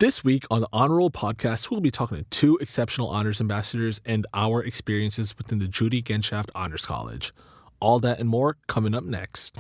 This week on the Honor Roll podcast, we'll be talking to two exceptional honors ambassadors and our experiences within the Judy Genshaft Honors College. All that and more coming up next.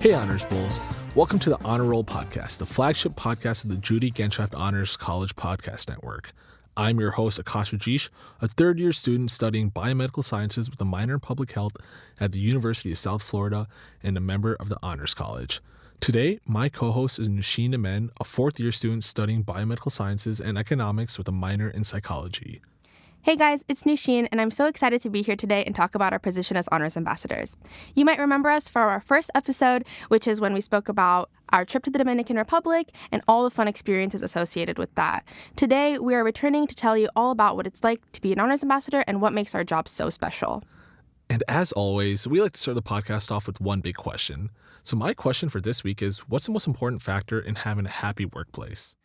Hey Honors Bulls, welcome to the Honor Roll podcast, the flagship podcast of the Judy Genshaft Honors College podcast network. I'm your host, Aakash Vijeesh, a third-year student studying biomedical sciences with a minor in public health at the University of South Florida and a member of the Honors College. Today, my co-host is Nusheen Immen, a fourth-year student studying biomedical sciences and economics with a minor in psychology. Hey guys, it's Nusheen, and I'm so excited to be here today and talk about our position as Honors Ambassadors. You might remember us for our first episode, which is when we spoke about our trip to the Dominican Republic and all the fun experiences associated with that. Today, we are returning to tell you all about what it's like to be an Honors Ambassador and what makes our job so special. And as always, we like to start the podcast off with one big question. So my question for this week is, what's the most important factor in having a happy workplace?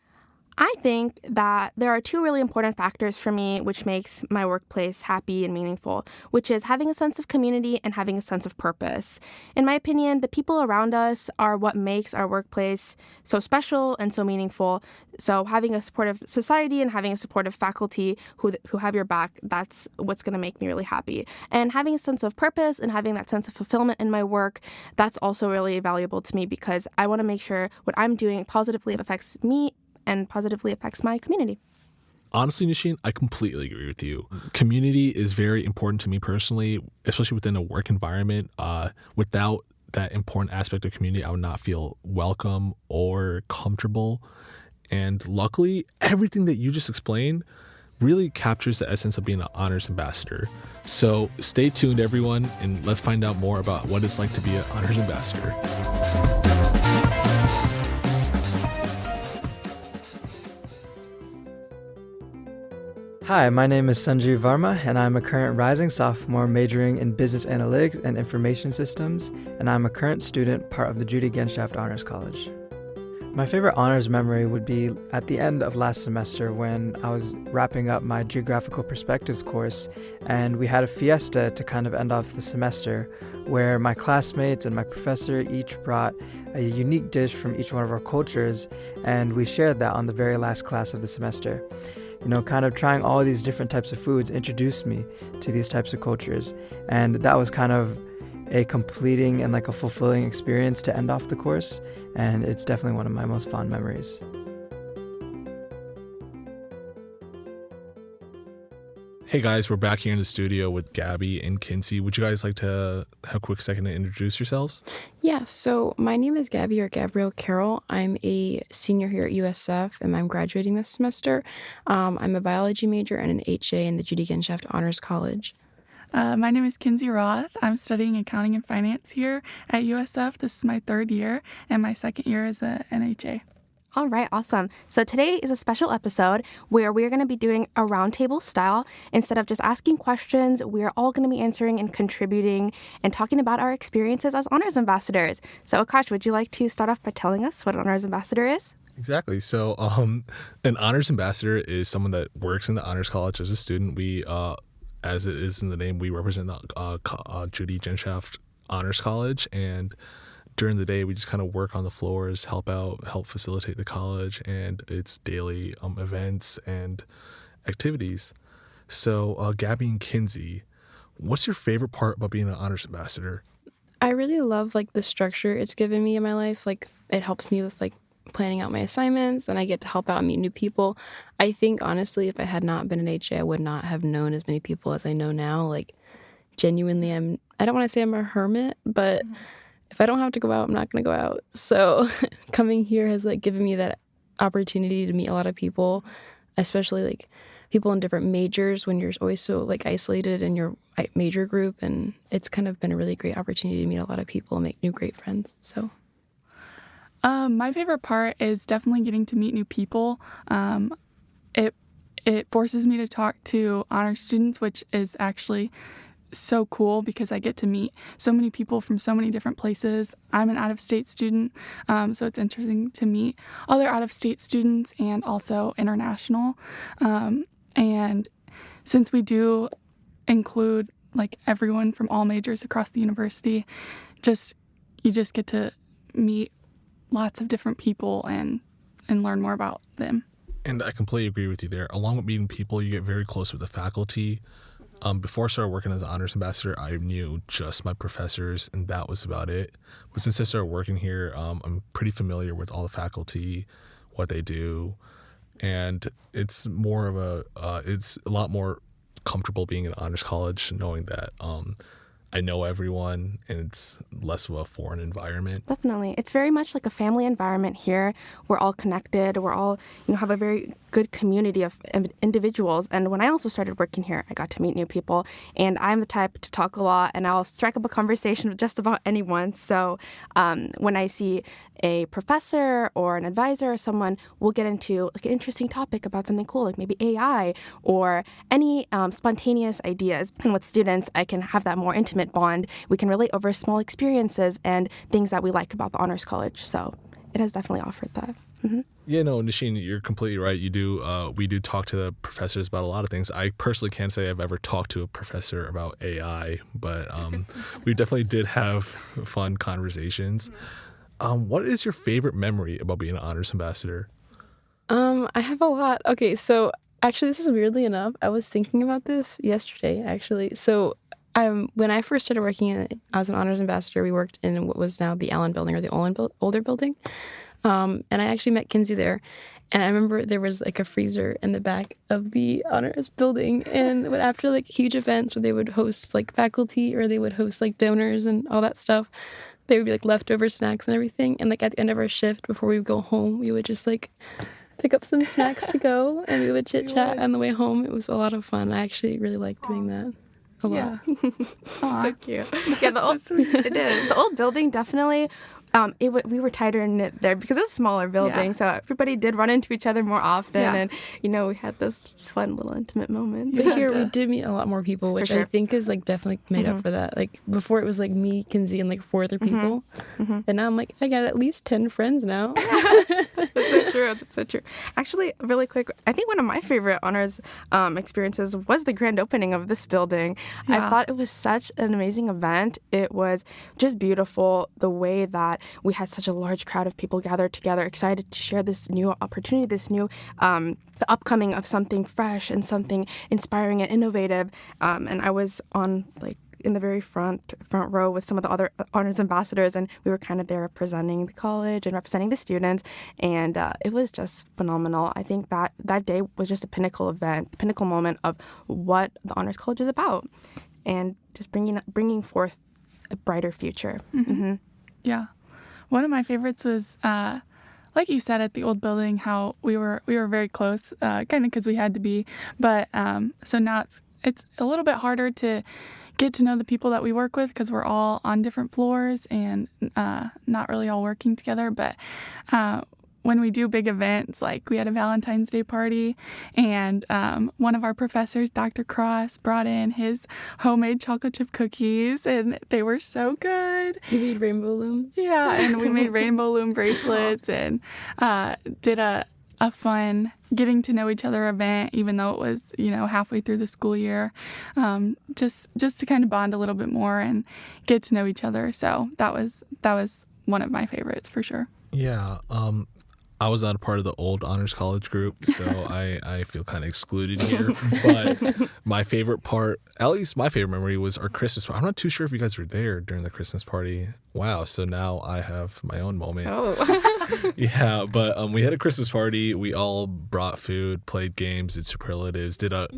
I think that there are two really important factors for me which makes my workplace happy and meaningful, which is having a sense of community and having a sense of purpose. In my opinion, the people around us are what makes our workplace so special and so meaningful. So having a supportive society and having a supportive faculty who have your back, that's what's going to make me really happy. And having a sense of purpose and having that sense of fulfillment in my work, that's also really valuable to me because I want to make sure what I'm doing positively affects me and positively affects my community. Honestly, Nusheen, I completely agree with you. Community is very important to me personally, especially within a work environment. Without that important aspect of community, I would not feel welcome or comfortable. And luckily, everything that you just explained really captures the essence of being an honors ambassador. So stay tuned, everyone, and let's find out more about what it's like to be an honors ambassador. Hi, my name is Sanjeev Varma, and I'm a current rising sophomore majoring in business analytics and information systems, and I'm a current student part of the Judy Genshaft Honors College. My favorite honors memory would be at the end of last semester when I was wrapping up my geographical perspectives course, and we had a fiesta to kind of end off the semester where my classmates and my professor each brought a unique dish from each one of our cultures, and we shared that on the very last class of the semester. You know, kind of trying all these different types of foods introduced me to these types of cultures. And that was kind of a completing and like a fulfilling experience to end off the course. And it's definitely one of my most fond memories. Hey guys, we're back here in the studio with Gabby and Kinsey. Would you guys like to have a quick second to introduce yourselves? Yeah, so my name is Gabby or Gabrielle Carroll. I'm a senior here at USF and I'm graduating this semester. I'm a biology major and an HA in the Judy Genshaft Honors College. My name is Kinsey Roth. I'm studying accounting and finance here at USF. This is my third year and my second year as an NHA. All right, awesome. So today is a special episode where we're going to be doing a roundtable style. Instead of just asking questions, we're all going to be answering and contributing and talking about our experiences as honors ambassadors. So Aakash, would you like to start off by telling us what an honors ambassador is? Exactly. So an honors ambassador is someone that works in the honors college as a student. We, as it is in the name, we represent the Judy Genshaft Honors College, and during the day, we just kind of work on the floors, help facilitate the college and its daily events and activities. So, Gabby and Kinsey, what's your favorite part about being an honors ambassador? I really love the structure it's given me in my life. It helps me with planning out my assignments, and I get to help out and meet new people. I think honestly, if I had not been an HA, I would not have known as many people as I know now. Genuinely, I don't want to say I'm a hermit, but if I don't have to go out, I'm not going to go out. So coming here has given me that opportunity to meet a lot of people, especially people in different majors when you're always so isolated in your major group. And it's kind of been a really great opportunity to meet a lot of people and make new great friends. So my favorite part is definitely getting to meet new people. It forces me to talk to honor students, which is actually so cool because I get to meet so many people from so many different places. I'm an out-of-state student, so it's interesting to meet other out-of-state students and also international. And since we do include like everyone from all majors across the university. You just get to meet lots of different people and learn more about them. And I completely agree with you there. Along with meeting people, you get very close with the faculty. Before I started working as an honors ambassador, I knew just my professors, and that was about it. But since I started working here, I'm pretty familiar with all the faculty, what they do, and it's more of it's a lot more comfortable being in honors college, knowing that I know everyone, and it's less of a foreign environment. Definitely. It's very much like a family environment here. We're all connected. We're all, have a very good community of individuals. And when I also started working here, I got to meet new people. And I'm the type to talk a lot, and I'll strike up a conversation with just about anyone. So when I see a professor or an advisor or someone, we'll get into like an interesting topic about something cool, like maybe AI or any spontaneous ideas. And with students, I can have that more intimate bond. We can relate over small experiences and things that we like about the Honors College. So it has definitely offered that. Mm-hmm. Yeah, no, Nusheen, you're completely right. You do. We do talk to the professors about a lot of things. I personally can't say I've ever talked to a professor about AI, but we definitely did have fun conversations. What is your favorite memory about being an honors ambassador? I have a lot. Okay, so actually, this is weirdly enough. I was thinking about this yesterday, actually. So when I first started working as an honors ambassador, we worked in what was now the Allen building, or the older building. And I actually met Kinsey there. And I remember there was like a freezer in the back of the honors building. And after like huge events where they would host like faculty, or they would host like donors and all that stuff, there would be like leftover snacks and everything. And like at the end of our shift, before we would go home, we would just like pick up some snacks to go, and we would chit chat on the way home. It was a lot of fun. I actually really liked doing that a lot. So cute. Yeah, it is. The old building definitely. We were tighter knit there because it was a smaller building, so everybody did run into each other more often, and we had those fun little intimate moments. But here we did meet a lot more people, which I think is like definitely made up for that. Like before, it was like me, Kinsey, and like 4 other people, and now I'm like, I got at least 10 friends now. That's so true. Actually, really quick, I think one of my favorite honors experiences was the grand opening of this building. I thought it was such an amazing event. It was just beautiful the way that we had such a large crowd of people gathered together, excited to share this new opportunity, this new the upcoming of something fresh and something inspiring and innovative. And I was on in the very front row with some of the other honors ambassadors, and we were kind of there representing the college and representing the students, and it was just phenomenal. I think that day was just a pinnacle moment of what the Honors College is about, and just bringing forth a brighter future. Yeah. One of my favorites was, like you said, at the old building, how we were very close, kind of because we had to be. But so now it's a little bit harder to get to know the people that we work with because we're all on different floors and not really all working together. But when we do big events, like we had a Valentine's Day party, and one of our professors, Dr. Cross, brought in his homemade chocolate chip cookies, and they were so good. You made rainbow looms? Yeah, and we made rainbow loom bracelets, and did a fun getting to know each other event, even though it was, halfway through the school year, just to kind of bond a little bit more and get to know each other. So that was one of my favorites for sure. Yeah. I was not a part of the old honors college group, so I feel kind of excluded here. But my favorite part, at least my favorite memory, was our Christmas party. I'm not too sure if you guys were there during the Christmas party. Wow, so now I have my own moment. Oh. Yeah, but we had a Christmas party. We all brought food, played games, did superlatives, did a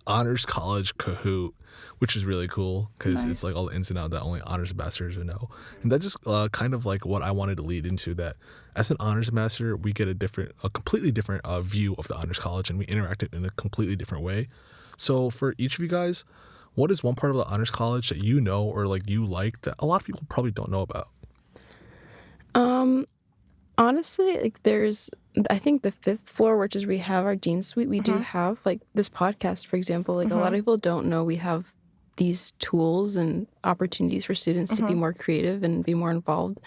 honors college Kahoot, which is really cool because it's like all the ins and outs that only honors ambassadors would know. And that just kind of like what I wanted to lead into, that as an honors ambassador, we get a completely different view of the honors college, and we interact it in a completely different way. So for each of you guys, what is one part of the honors college that you know or like you like that a lot of people probably don't know about? Honestly, like there's, I think the 5th floor, which is we have our Dean Suite, we do have like this podcast, for example. Like a lot of people don't know we have these tools and opportunities for students to be more creative and be more involved.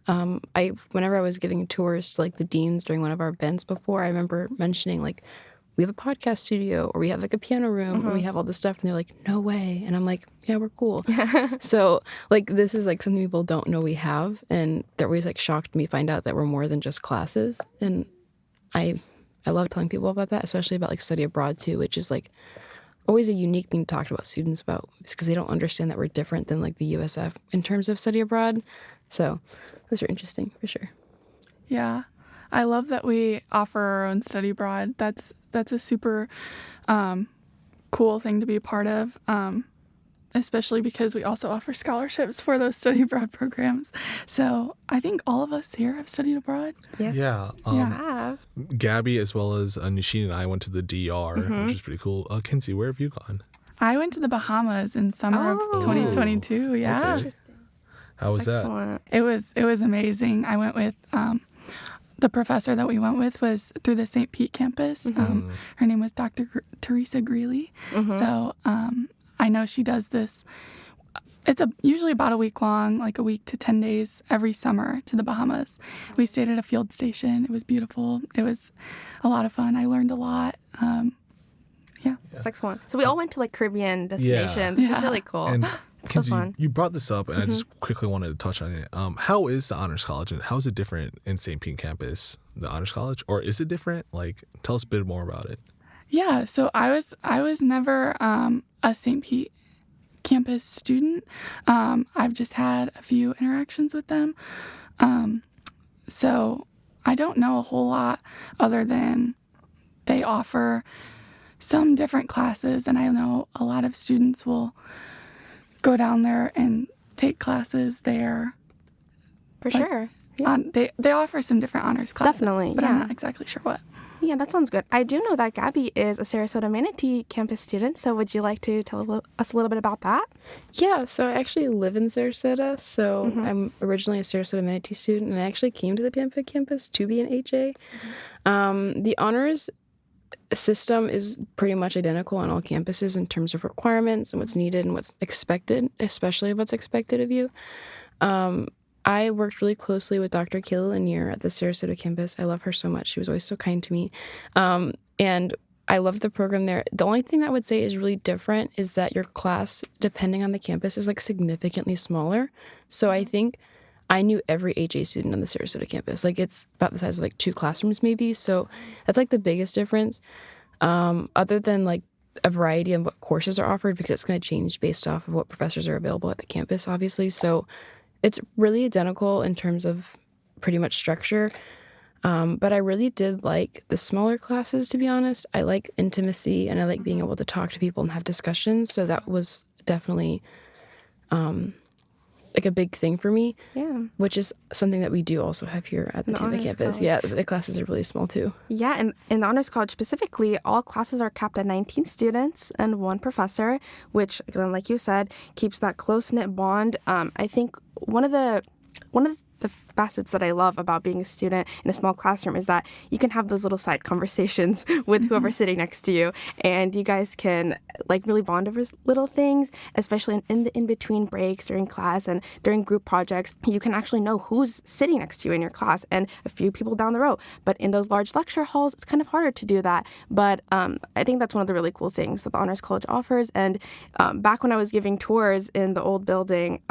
Whenever I was giving tours to like the deans during one of our events before, I remember mentioning like we have a podcast studio, or we have like a piano room, or we have all this stuff. And they're like, no way. And I'm like, yeah, we're cool. So like, this is like something people don't know we have. And they're always like shocked when we find out that we're more than just classes. And I love telling people about that, especially about like study abroad too, which is like always a unique thing to talk about students about, because they don't understand that we're different than like the USF in terms of study abroad. So those are interesting for sure. Yeah. I love that we offer our own study abroad. That's a super cool thing to be a part of, especially because we also offer scholarships for those study abroad programs. So I think all of us here have studied abroad. Yes. Yeah. Have. Gabby, as well as Nusheen and I, went to the DR, which is pretty cool. Kinsey, where have you gone? I went to the Bahamas in summer of 2022. Yeah. Okay. How was Excellent. It was amazing. I went with the professor that we went with was through the St. Pete campus. Her name was Dr. Teresa Greeley. So I know she does this. It's usually about a week long, like a week to 10 days every summer to the Bahamas. We stayed at a field station. It was beautiful. It was a lot of fun. I learned a lot. Yeah. It's excellent. So we all went to like Caribbean destinations, which is really cool. And It's so Kinsey, fun. you brought this up, and I just quickly wanted to touch on it. How is the Honors College, and how is it different in St. Pete campus, the Honors College, or is it different? Like, tell us a bit more about it. Yeah, so I was never a St. Pete campus student. I've just had a few interactions with them. So I don't know a whole lot other than they offer some different classes, and I know a lot of students will go down there and take classes there. For sure. Yeah. They offer some different honors classes. Definitely, But yeah. I'm not exactly sure what. Yeah, that sounds good. I do know that Gabby is a Sarasota Manatee campus student, so would you like to tell us a little bit about that? Yeah, so I actually live in Sarasota. So I'm originally a Sarasota Manatee student, and I actually came to the Tampa campus to be an HA. The honors system is pretty much identical on all campuses in terms of requirements and what's needed and what's expected, especially what's expected of you. I worked really closely with Dr. Kayla Lanier at the Sarasota campus. I love her so much. She was always so kind to me. And I loved the program there. The only thing that I would say is really different is that your class, depending on the campus, is like significantly smaller. So I think I knew every HA student on the Sarasota campus. Like, it's about the size of like 2 classrooms maybe. So that's like the biggest difference. Other than like a variety of what courses are offered, because it's going to change based off of what professors are available at the campus, obviously. So it's really identical in terms of pretty much structure. But I really did like the smaller classes, to be honest. I like intimacy, and I like being able to talk to people and have discussions. So that was definitely like a big thing for me. Yeah. Which is something that we do also have here at the Tampa Honors campus. College. Yeah, the classes are really small too. Yeah, and in the Honors College specifically, all classes are capped at 19 students and 1 professor, which, again, like you said, keeps that close-knit bond. I think one of the facets that I love about being a student in a small classroom is that you can have those little side conversations with whoever's sitting next to you, and you guys can like really bond over little things, especially in the in-between breaks during class and during group projects. You can actually know who's sitting next to you in your class and a few people down the row. But in those large lecture halls, it's kind of harder to do that. But I think that's one of the really cool things that the Honors College offers. And back when I was giving tours in the old building,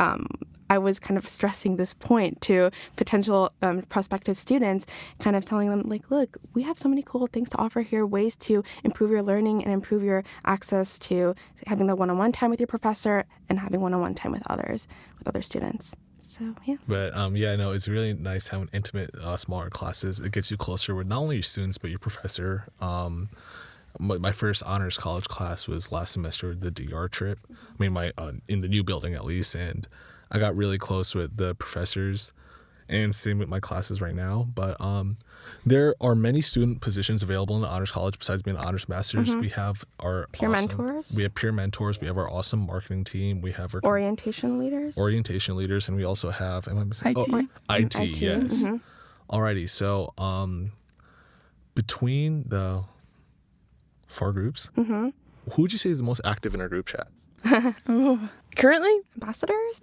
I was kind of stressing this point to potential prospective students, kind of telling them, like, look, we have so many cool things to offer here, ways to improve your learning and improve your access to having the one-on-one time with your professor and having one-on-one time with other students. So, yeah. But yeah, no, it's really nice having intimate, smaller classes. It gets you closer with not only your students, but your professor. My first honors college class was last semester, the DR trip. I mean, in the new building at least, and I got really close with the professors, and same with my classes right now. But there are many student positions available in the Honors College besides being the Honors Masters. We have our Peer mentors. We have peer mentors. We have our awesome marketing team. We have our Orientation leaders. and we also have IT. IT, yes. Alrighty, so between the 4 groups, who would you say is the most active in our group chats? Oh, Currently? Ambassadors?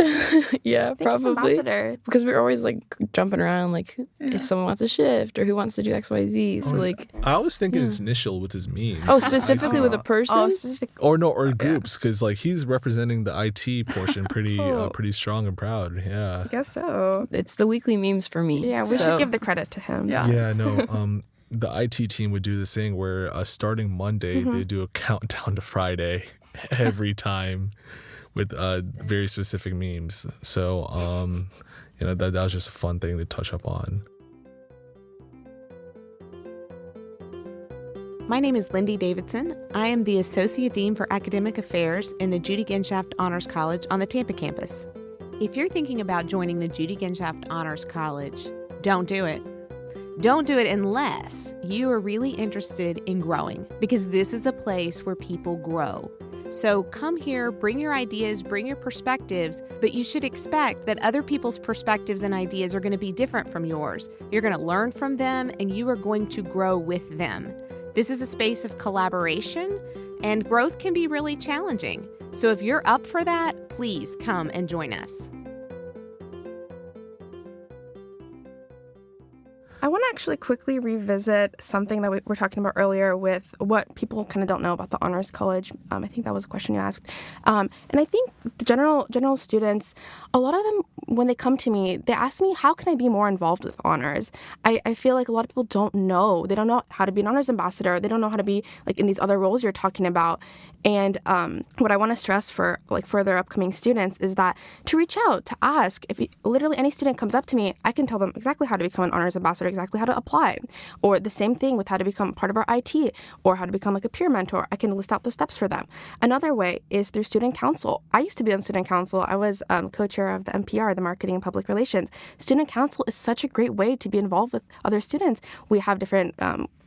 Yeah, I think it's probably. ambassador. Because we're always like jumping around, like if someone wants a shift or who wants to do XYZ. So like, I was thinking it's initial with his memes. oh, specifically with a person. Oh, specific. Or groups, because like he's representing the IT portion pretty strong and proud. Yeah. I guess so. It's the weekly memes for me. Yeah, we so. should give the credit to him. Yeah. Yeah, no. The IT team would do this thing where starting Monday they do a countdown to Friday every time with very specific memes. So that was just a fun thing to touch up on. My name is Lindy Davidson. I am the Associate Dean for Academic Affairs in the Judy Genshaft Honors College on the Tampa campus. If you're thinking about joining the Judy Genshaft Honors College, don't do it. Don't do it unless you are really interested in growing, because this is a place where people grow. So come here, bring your ideas, bring your perspectives, but you should expect that other people's perspectives and ideas are going to be different from yours. You're going to learn from them, and you are going to grow with them. This is a space of collaboration, and growth can be really challenging. So if you're up for that, please come and join us. I want to actually quickly revisit something that we were talking about earlier with what people kind of don't know about the Honors College. I think that was a question you asked. And I think the general students, a lot of them, when they come to me, they ask me, how can I be more involved with honors? I feel like a lot of people don't know. They don't know how to be an honors ambassador. They don't know how to be like in these other roles you're talking about. And what I want to stress for like further upcoming students is that to reach out, to ask. If literally any student comes up to me, I can tell them exactly how to become an honors ambassador, exactly how to apply. Or the same thing with how to become part of our IT or how to become like a peer mentor. I can list out the steps for them. Another way is through student council. I used to be on student council. I was co-chair of the MPR, the Marketing and Public Relations. Student council is such a great way to be involved with other students. We have different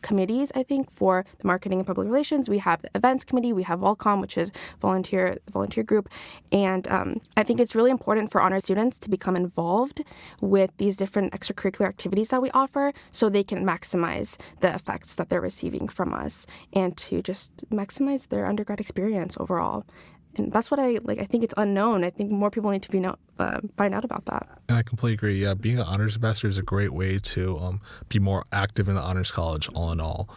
committees, I think, for the Marketing and Public Relations. We have the Events Committee. We have Volcom, which is the volunteer group. And I think it's really important for honor students to become involved with these different extracurricular activities that we offer so they can maximize the effects that they're receiving from us and to just maximize their undergrad experience overall. And that's what I think it's unknown. I think more people need to find out about that. And I completely agree. Yeah, being an honors ambassador is a great way to be more active in the honors college, all in all.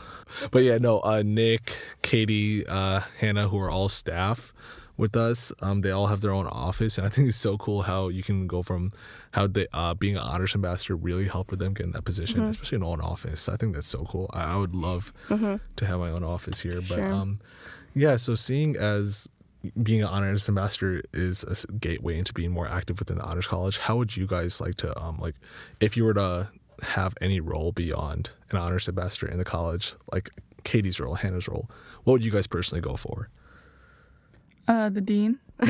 But yeah, no, Nick, Katie, Hannah, who are all staff with us, they all have their own office, and I think it's so cool how you can go from how they being an honors ambassador really helped them get in that position, especially an own office. I think that's so cool. I would love to have my own office here. But Sure. So seeing as being an honors ambassador is a gateway into being more active within the honors college, how would you guys like to if you were to have any role beyond an honors ambassador in the college, like Katie's role, Hannah's role, what would you guys personally go for? The dean. No.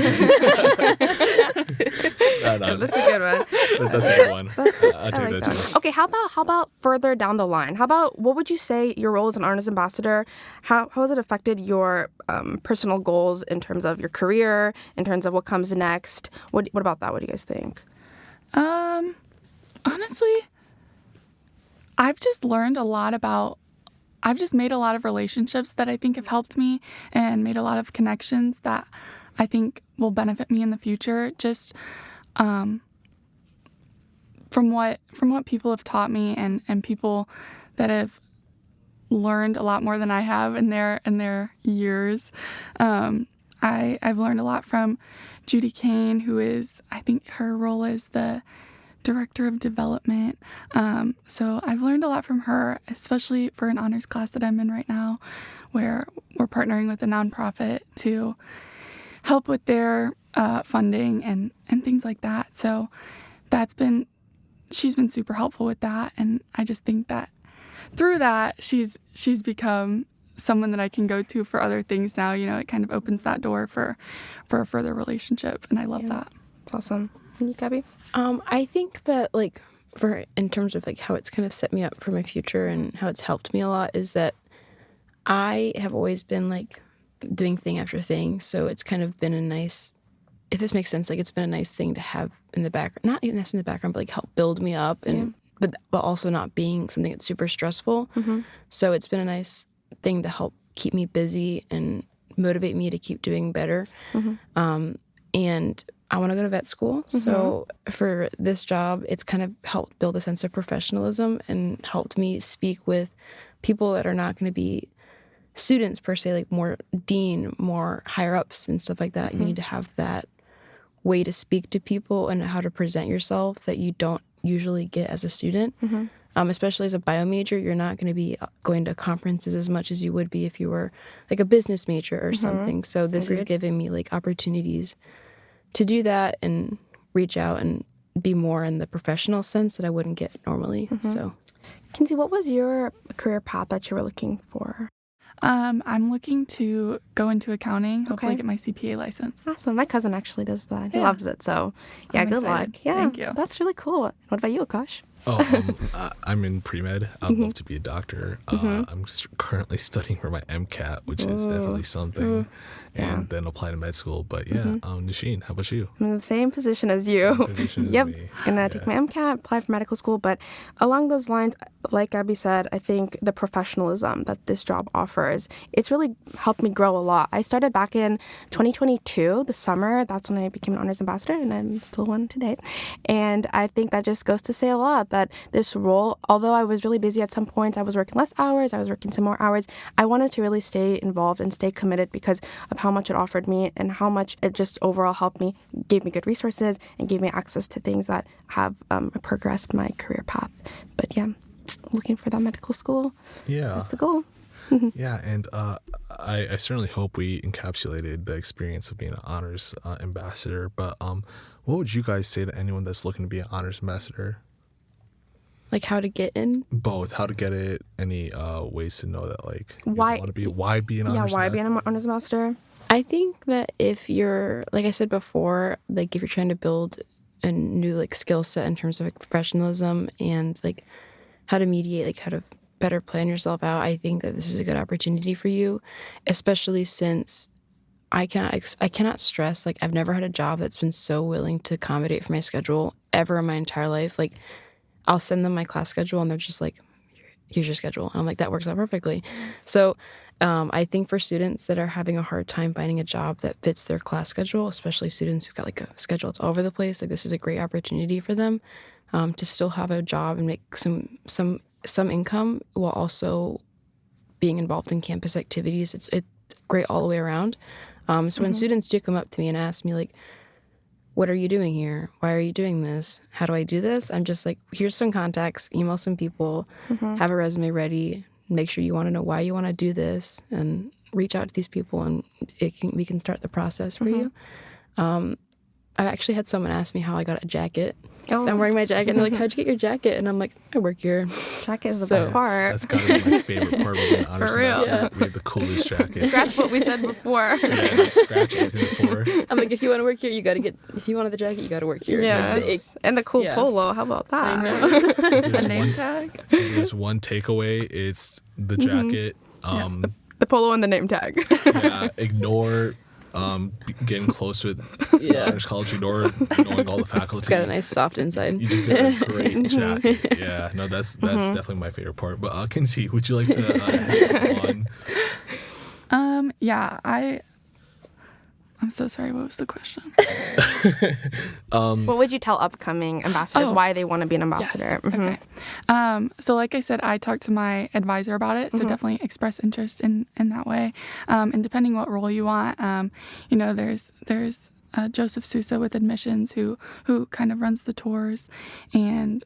That's a good one. That's a good one. I'll take like that too. Okay, how about further down the line? How about what would you say your role as an honors ambassador? How has it affected your personal goals in terms of your career, in terms of what comes next? What about that? What do you guys think? Honestly, I've just made a lot of relationships that I think have helped me and made a lot of connections that I think will benefit me in the future. Just from what people have taught me and people that have learned a lot more than I have in their years. I've learned a lot from Judy Kane, who is, I think her role is the Director of Development. So I've learned a lot from her, especially for an honors class that I'm in right now, where we're partnering with a nonprofit to help with their funding and things like that. So she's been super helpful with that. And I just think that through that, she's become someone that I can go to for other things now. You know, it kind of opens that door for a further relationship. And I love that. It's awesome. And you, Gabby? I think that in terms of how it's kind of set me up for my future and how it's helped me a lot is that I have always been doing thing after thing. So it's kind of been a nice, if this makes sense, it's been a nice thing to have in the background, not even in the background, but help build me up and, but also not being something that's super stressful. Mm-hmm. So it's been a nice thing to help keep me busy and motivate me to keep doing better. And I want to go to vet school. So for this job, it's kind of helped build a sense of professionalism and helped me speak with people that are not going to be students per se, like more dean, more higher ups and stuff like that. You need to have that way to speak to people and how to present yourself that you don't usually get as a student. Especially as a bio major, you're not going to be going to conferences as much as you would be if you were like a business major or something. So this is giving me like opportunities to do that and reach out and be more in the professional sense that I wouldn't get normally. So, Kinsey, what was your career path that you were looking for? I'm looking to go into accounting, hopefully get my CPA license. Awesome. My cousin actually does that. He loves it. So, yeah, I'm good excited. luck. Yeah, Thank you. That's really cool. What about you, Aakash? I'm in pre-med. I'd love to be a doctor. I'm currently studying for my MCAT, which is definitely something, and then apply to med school. But Nusheen, how about you? I'm in the same position as you. Same position as Yep. me. Gonna take my MCAT, apply for medical school. But along those lines, like Gabby said, I think the professionalism that this job offers, it's really helped me grow a lot. I started back in 2022, the summer. That's when I became an honors ambassador, and I'm still one today. And I think that just goes to say a lot that this role, although I was really busy at some points, I was working less hours, I was working some more hours, I wanted to really stay involved and stay committed because of how much it offered me and how much it just overall helped me, gave me good resources, and gave me access to things that have progressed my career path. But yeah, looking for that medical school. Yeah. That's the goal. Yeah, and I certainly hope we encapsulated the experience of being an honors ambassador. But what would you guys say to anyone that's looking to be an honors ambassador? like how to get in? Both. How to get it, any ways to know that, like, Why- want to be, why be an honors Yeah, why be ambassador? an honors ambassador? I think that if you're, like I said before, like if you're trying to build a new like skill set in terms of like professionalism and like how to mediate, like how to better plan yourself out, I think that this is a good opportunity for you, especially since I cannot stress, like I've never had a job that's been so willing to accommodate for my schedule ever in my entire life. Like I'll send them my class schedule and they're just like, here's your schedule. And I'm like, that works out perfectly. So I think for students that are having a hard time finding a job that fits their class schedule, especially students who've got like a schedule that's all over the place, like this is a great opportunity for them to still have a job and make some income while also being involved in campus activities. It's great all the way around. So when students do come up to me and ask me like, what are you doing here? Why are you doing this? How do I do this? I'm just like, here's some contacts, email some people, have a resume ready, make sure you want to know why you want to do this, and reach out to these people, and we can start the process for you. I actually had someone ask me how I got a jacket. Oh. I'm wearing my jacket, and they're like, how'd you get your jacket? And I'm like, I work here. Jacket is the So- best part. That's gotta be my favorite part of being an honors For real. ambassador. We have the coolest jackets. Scratch what we said before. Yeah, just scratch everything before. I'm like, if you want to work here, if you wanted the jacket, you got to work here. Yes. And the cool Yeah. polo. How about that? I know. There's The name one, tag. there's one takeaway. It's the jacket. The polo and the name tag. Ignore getting close with Yeah. honors college. Ignore knowing all the faculty. It's got a nice soft inside. You just get a great jacket. Yeah, no, that's definitely my favorite part. But Kinsey, would you like to head on? Yeah, I'm so sorry. What was the question? What would you tell upcoming ambassadors Oh. why they want to be an ambassador? Yes. Okay. So like I said, I talked to my advisor about it, so definitely express interest in that way. And depending what role you want, there's Joseph Sousa with admissions who kind of runs the tours, and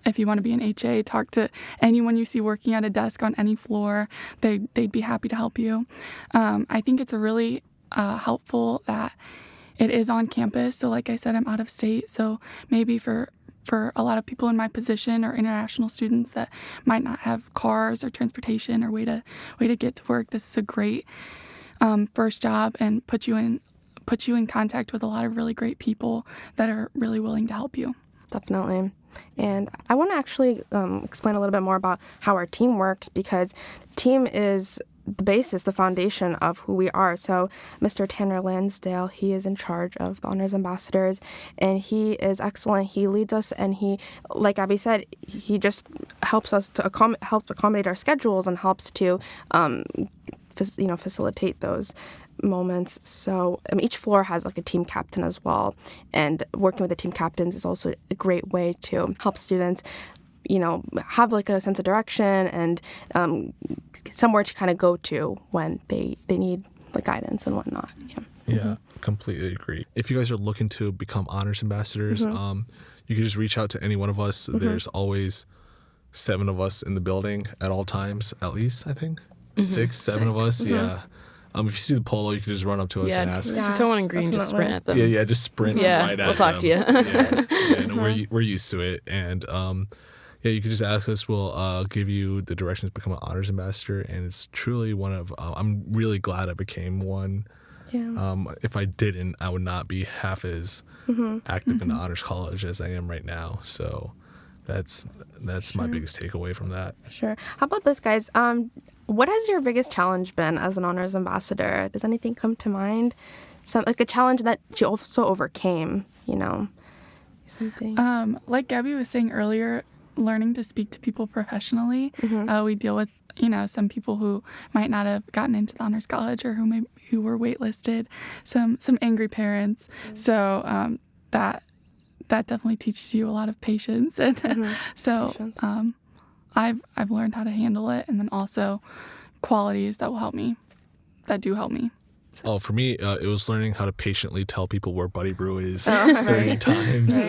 if you want to be an HA, talk to anyone you see working at a desk on any floor. They'd be happy to help you. I think it's a really helpful that it is on campus. So like I said, I'm out of state. So maybe for a lot of people in my position or international students that might not have cars or transportation or way to get to work, this is a great first job, and put you in contact with a lot of really great people that are really willing to help you. Definitely. And I want to actually explain a little bit more about how our team works, because the team is the basis, the foundation of who we are. So Mr. Tanner Lansdale, he is in charge of the Honors Ambassadors, and he is excellent. He leads us, and he, like Abby said, he just helps us to helps accommodate our schedules and helps to facilitate those moments. So each floor has like a team captain as well, and working with the team captains is also a great way to help students have like a sense of direction and somewhere to kind of go to when they need like guidance and whatnot. Yeah, completely agree. If you guys are looking to become honors ambassadors, you can just reach out to any one of us. There's always 7 of us in the building at all times, at least, I think. 6, 7 of us, yeah. If you see the polo, you can just run up to us and ask. Yeah, someone in green, just sprint at them. Yeah, just sprint right at them. We'll talk to you. No, we're used to it. And you can just ask us. We'll give you the directions to become an honors ambassador. And it's truly one of, I'm really glad I became one. Yeah. If I didn't, I would not be half as active in the honors college as I am right now. So that's my biggest takeaway from that. Sure. How about this, guys? What has your biggest challenge been as an honors ambassador? Does anything come to mind? Like a challenge that you also overcame, something? Like Gabby was saying earlier, learning to speak to people professionally. We deal with, some people who might not have gotten into the honors college or who were waitlisted, some angry parents. So that definitely teaches you a lot of patience. And so I've learned how to handle it, and then also qualities that do help me. Oh, for me, it was learning how to patiently tell people where Buddy Brew is 30 times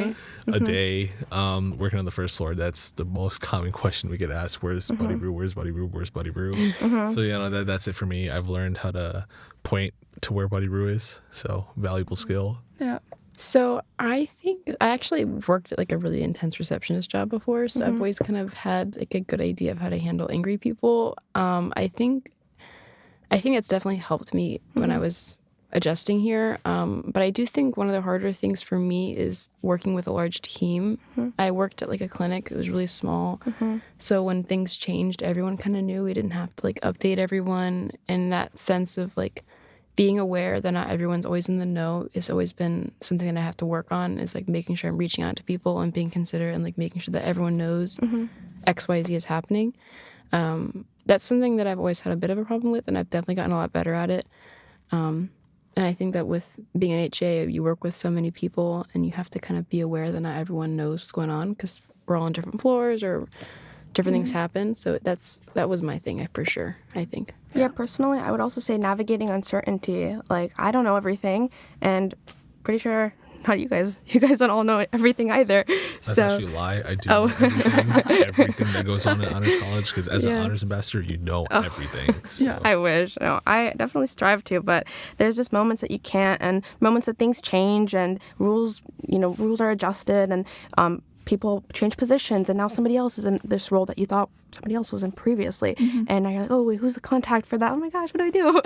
a day. Working on the first floor, that's the most common question we get asked. Where's Buddy Brew? Where's Buddy Brew? Where's Buddy Brew? So, that's it for me. I've learned how to point to where Buddy Brew is. So, valuable skill. Yeah. So I think I actually worked at like a really intense receptionist job before. So I've always kind of had like a good idea of how to handle angry people. I think it's definitely helped me when I was adjusting here. But I do think one of the harder things for me is working with a large team. I worked at like a clinic. It was really small. So when things changed, everyone kind of knew. We didn't have to like update everyone. And that sense of like being aware that not everyone's always in the know has always been something that I have to work on, is like making sure I'm reaching out to people and being considerate and like making sure that everyone knows XYZ is happening. That's something that I've always had a bit of a problem with, and I've definitely gotten a lot better at it. And I think that with being an HA, you work with so many people, and you have to kind of be aware that not everyone knows what's going on because we're all on different floors or different things happen. So that was my thing, for sure, I think. Yeah, personally, I would also say navigating uncertainty. Like, I don't know everything, and pretty sure not you guys. You guys don't all know everything either. That's actually a lie. I do know everything that goes on at honors college, because as an honors ambassador, you know everything. So. Yeah, I wish. No, I definitely strive to, but there's just moments that you can't, and moments that things change and rules are adjusted, and people change positions, and now somebody else is in this role that you thought somebody else was in previously. And now you're like, oh, wait, who's the contact for that? Oh my gosh, what do I do?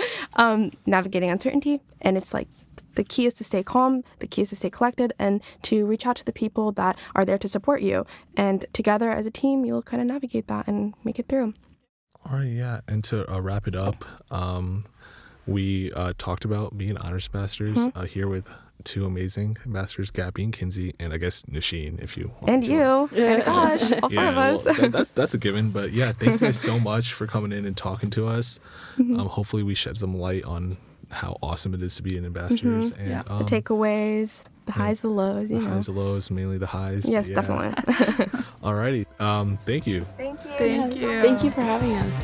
Navigating uncertainty. And it's like, the key is to stay calm, the key is to stay collected, and to reach out to the people that are there to support you. And together as a team, you'll kind of navigate that and make it through. All right, yeah. And to wrap it up, we talked about being honors ambassadors here with 2 amazing ambassadors, Gabby and Kinsey, and I guess Nusheen, if you want. And you. And Aakash, all 4 of us. Well, that's a given. But yeah, thank you guys so much for coming in and talking to us. Hopefully we shed some light on how awesome it is to be an ambassadors. And the takeaways, the highs, the lows, the highs, the lows, mainly the highs. Yes, definitely. Alrighty. Thank you. Thank you. Thank you. Thank you for having us.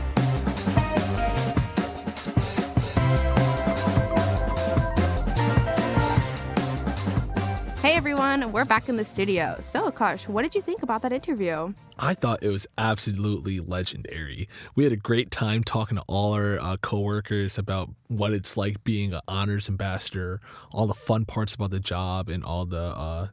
Hey everyone, we're back in the studio. So Aakash, what did you think about that interview? I thought it was absolutely legendary. We had a great time talking to all our coworkers about what it's like being an honors ambassador, all the fun parts about the job, and all the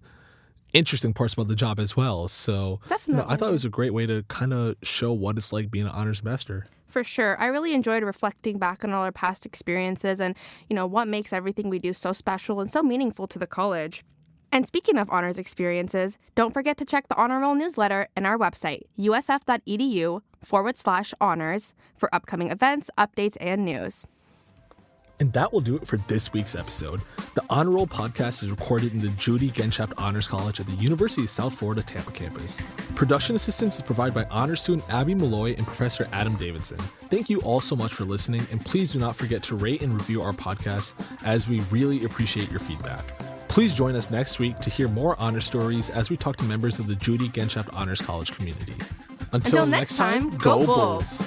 interesting parts about the job as well. So Definitely. I thought it was a great way to kind of show what it's like being an honors ambassador. For sure. I really enjoyed reflecting back on all our past experiences and, what makes everything we do so special and so meaningful to the college. And speaking of honors experiences, don't forget to check the Honor Roll newsletter and our website, usf.edu/honors, for upcoming events, updates, and news. And that will do it for this week's episode. The Honor Roll podcast is recorded in the Judy Genshaft Honors College at the University of South Florida Tampa campus. Production assistance is provided by honor student Abby Malloy and Professor Adam Davidson. Thank you all so much for listening, and please do not forget to rate and review our podcast, as we really appreciate your feedback. Please join us next week to hear more honor stories as we talk to members of the Judy Genshaft Honors College community. Until next time, go Bulls!